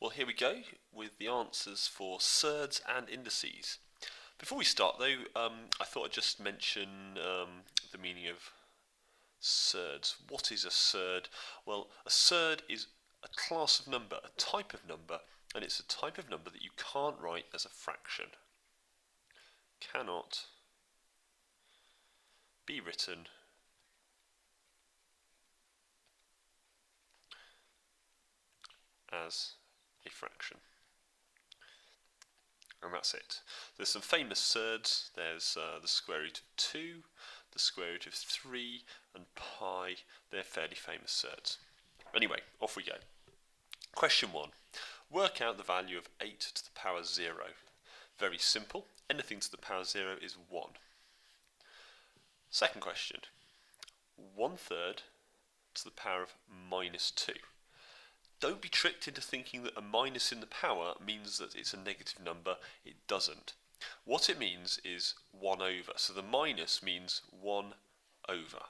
Well, here we go with the answers for surds and indices. Before we start though, I thought I'd just mention the meaning of surds. What is a surd? Well, a surd is a class of number, a type of number, and it's a type of number that you can't write as a fraction. Cannot be written as a fraction. And that's it. There's some famous surds. There's the square root of 2, the square root of 3, and pi. They're fairly famous surds. Anyway, off we go. Question 1. Work out the value of 8 to the power 0. Very simple. Anything to the power 0 is 1. Second question. 1/3 to the power of minus 2. Don't be tricked into thinking that a minus in the power means that it's a negative number. It doesn't. What it means is 1 over. So the minus means 1 over.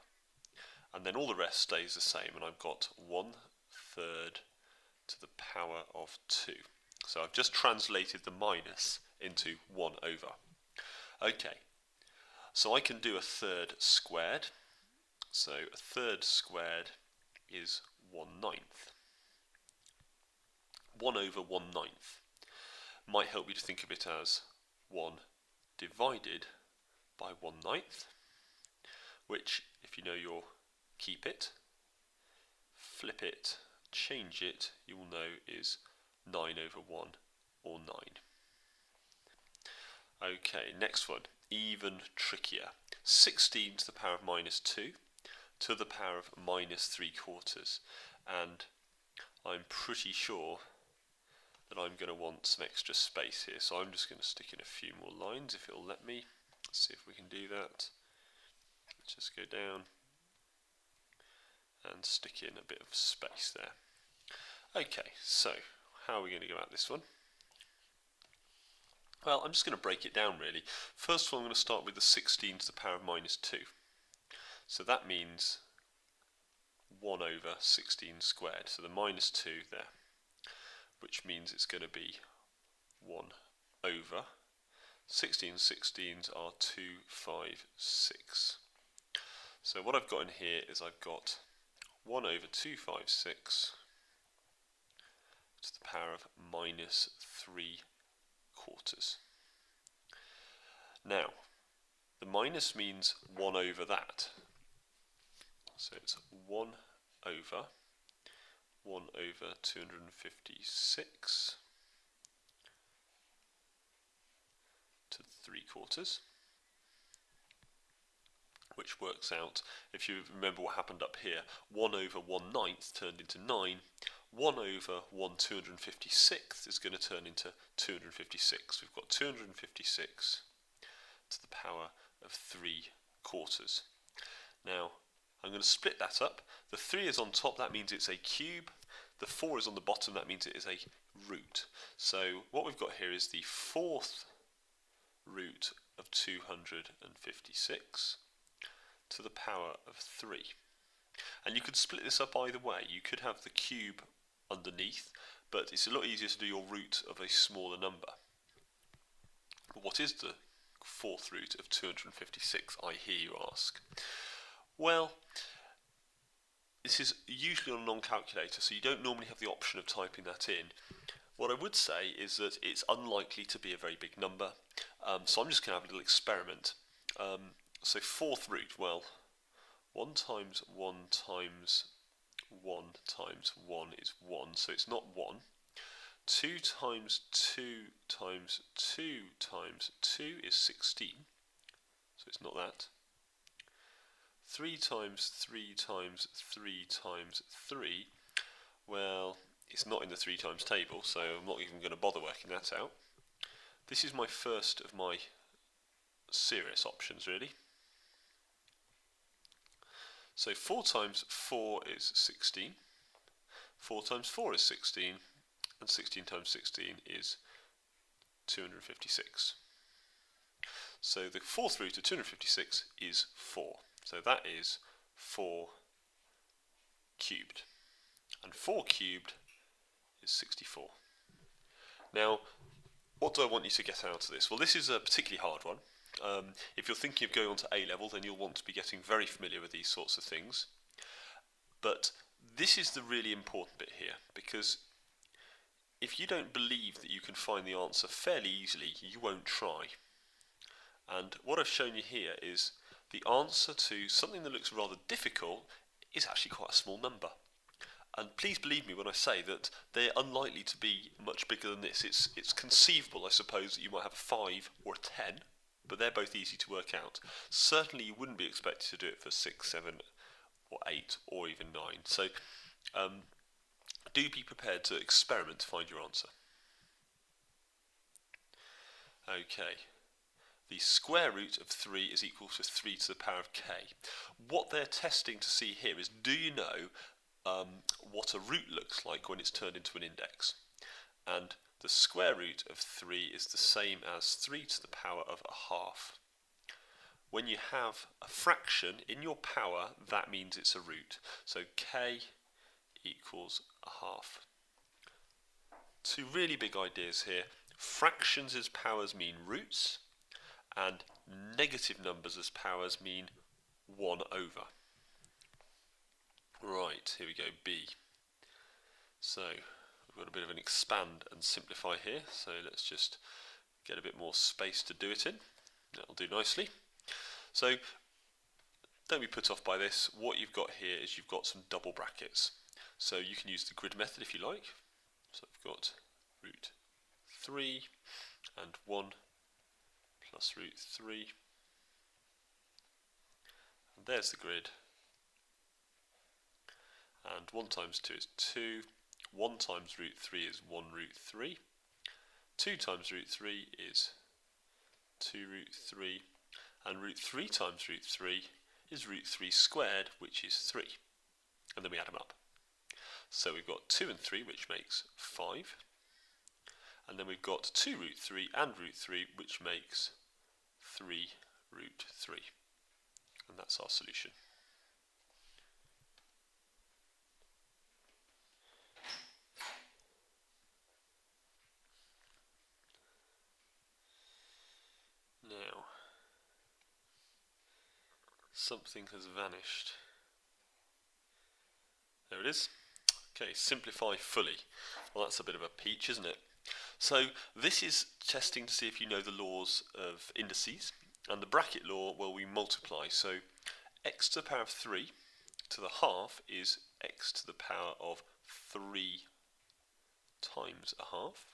And then all the rest stays the same. And I've got 1/3 to the power of 2. So I've just translated the minus into 1 over. Okay. So I can do a third squared. So a third squared is 1/9. 1 over 1/9 might help you to think of it as 1 divided by 1/9, which, if you know your keep it, flip it, change it, you will know is 9 over 1 or 9. Okay, next one, even trickier. 16 to the power of minus 2 to the power of minus 3/4, and I'm pretty sure that I'm going to want some extra space here, so I'm just going to stick in a few more lines if it'll let me. Let's see if we can do that. Let's just go down and stick in a bit of space there. Okay, so how are we going to go at this one? Well, I'm just going to break it down really. First of all, I'm going to start with the 16 to the power of minus 2. So that means 1 over 16 squared, so the minus 2 there, which means it's going to be 1 over 16 16s are 256. So what I've got in here is I've got 1 over 256 to the power of minus 3/4. Now, the minus means 1 over that. So it's 1 over 256 to 3/4, which works out, if you remember what happened up here, 1 over 1/9 turned into 9, 1 over 1/256 is going to turn into 256. We've got 256 to the power of 3/4. Now, I'm going to split that up. The 3 is on top, that means it's a cube. The 4 is on the bottom, that means it is a root. So what we've got here is the 4th root of 256 to the power of 3. And you could split this up either way. You could have the cube underneath, but it's a lot easier to do your root of a smaller number. But what is the 4th root of 256, I hear you ask? Well, this is usually on a non-calculator, so you don't normally have the option of typing that in. What I would say is that it's unlikely to be a very big number, so I'm just going to have a little experiment. So 4th root, well, 1 times 1 times 1 times 1 is 1, so it's not 1. 2 times 2 times 2 times 2 is 16, so it's not that. 3 times 3 times 3 times 3, well, it's not in the 3 times table, so I'm not even going to bother working that out. This is my first of my serious options, really. So 4 times 4 is 16, 4 times 4 is 16, and 16 times 16 is 256. So the 4th root of 256 is 4. So that is 4 cubed. And 4 cubed is 64. Now, what do I want you to get out of this? Well, this is a particularly hard one. If you're thinking of going on to A-level, then you'll want to be getting very familiar with these sorts of things. But this is the really important bit here, because if you don't believe that you can find the answer fairly easily, you won't try. And what I've shown you here is the answer to something that looks rather difficult is actually quite a small number. And please believe me when I say that they're unlikely to be much bigger than this. It's conceivable, I suppose, that you might have a 5 or a 10, but they're both easy to work out. Certainly you wouldn't be expected to do it for 6, 7 or 8 or even 9. So do be prepared to experiment to find your answer. Okay. The square root of 3 is equal to 3 to the power of k. What they're testing to see here is, do you know what a root looks like when it's turned into an index? And the square root of 3 is the same as 3 to the power of a half. When you have a fraction in your power, that means it's a root. So k equals a half. Two really big ideas here. Fractions as powers mean roots, and negative numbers as powers mean 1 over. Right, here we go, B. So we've got a bit of an expand and simplify here, so let's just get a bit more space to do it in. That'll do nicely. So don't be put off by this. What you've got here is you've got some double brackets. So you can use the grid method if you like. So I've got root 3 and 1 plus root 3. And there's the grid. And 1 times 2 is 2. 1 times root 3 is 1 root 3. 2 times root 3 is 2 root 3. And root 3 times root 3 is root 3 squared, which is 3. And then we add them up. So we've got 2 and 3, which makes 5. And then we've got 2 root 3 and root 3, which makes 3 root 3. And that's our solution. Now, something has vanished. There it is. Okay, simplify fully. Well, that's a bit of a peach, isn't it? So this is testing to see if you know the laws of indices, and the bracket law, well, we multiply. So x to the power of 3 to the half is x to the power of 3 times a half.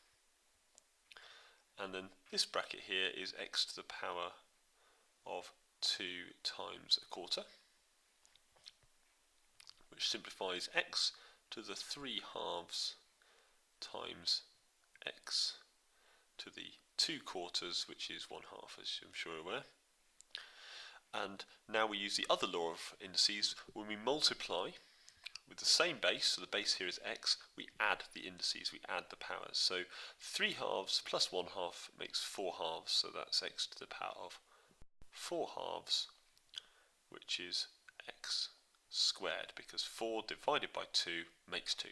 And then this bracket here is x to the power of 2 times a quarter, which simplifies x to the 3 halves times x to the 2 quarters, which is 1 half, as I'm sure you're aware. And now we use the other law of indices. When we multiply with the same base, so the base here is x, we add the indices, we add the powers. So 3 halves plus 1 half makes 4 halves, so that's x to the power of 4 halves, which is x squared, because 4 divided by 2 makes 2.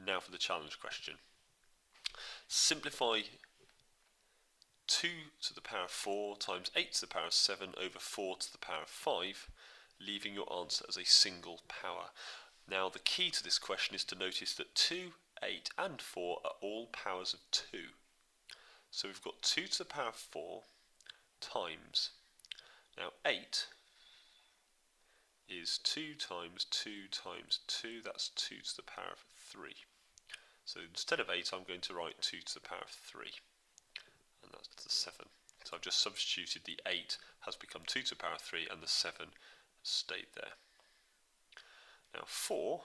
Now for the challenge question. Simplify 2 to the power of 4 times 8 to the power of 7 over 4 to the power of 5, leaving your answer as a single power. Now the key to this question is to notice that 2, 8 and 4 are all powers of 2. So we've got 2 to the power of 4 times, now 8 is 2 times 2 times 2, that's 2 to the power of 3. So instead of 8, I'm going to write 2 to the power of 3, and that's the 7. So I've just substituted the 8 has become 2 to the power of 3, and the 7 has stayed there. Now 4,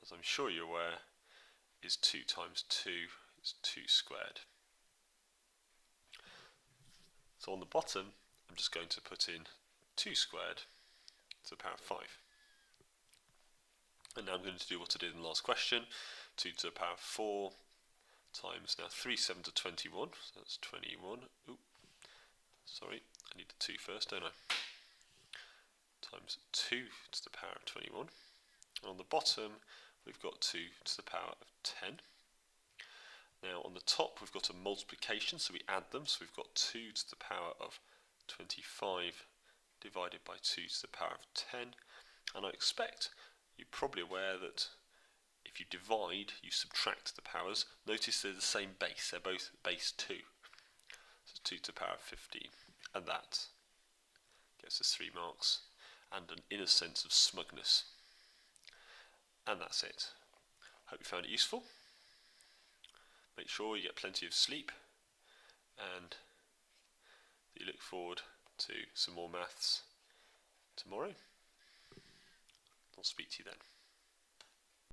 as I'm sure you're aware, is 2 times 2, is 2 squared. So on the bottom, I'm just going to put in 2 squared to the power of 5. And now I'm going to do what I did in the last question. 2 to the power of 4 times, now 3 7 to 21, so that's 21. Oop, sorry, I need the 2 first, don't I? Times 2 to the power of 21. And on the bottom, we've got 2 to the power of 10. Now on the top we've got a multiplication, so we add them, so we've got 2 to the power of 25 divided by 2 to the power of 10, and I expect you're probably aware that if you divide, you subtract the powers. Notice they're the same base, they're both base 2. So 2 to the power of 15, and that gets us 3 marks and an inner sense of smugness. And that's it. Hope you found it useful. Make sure you get plenty of sleep, and you look forward to some more maths tomorrow. I'll speak to you then.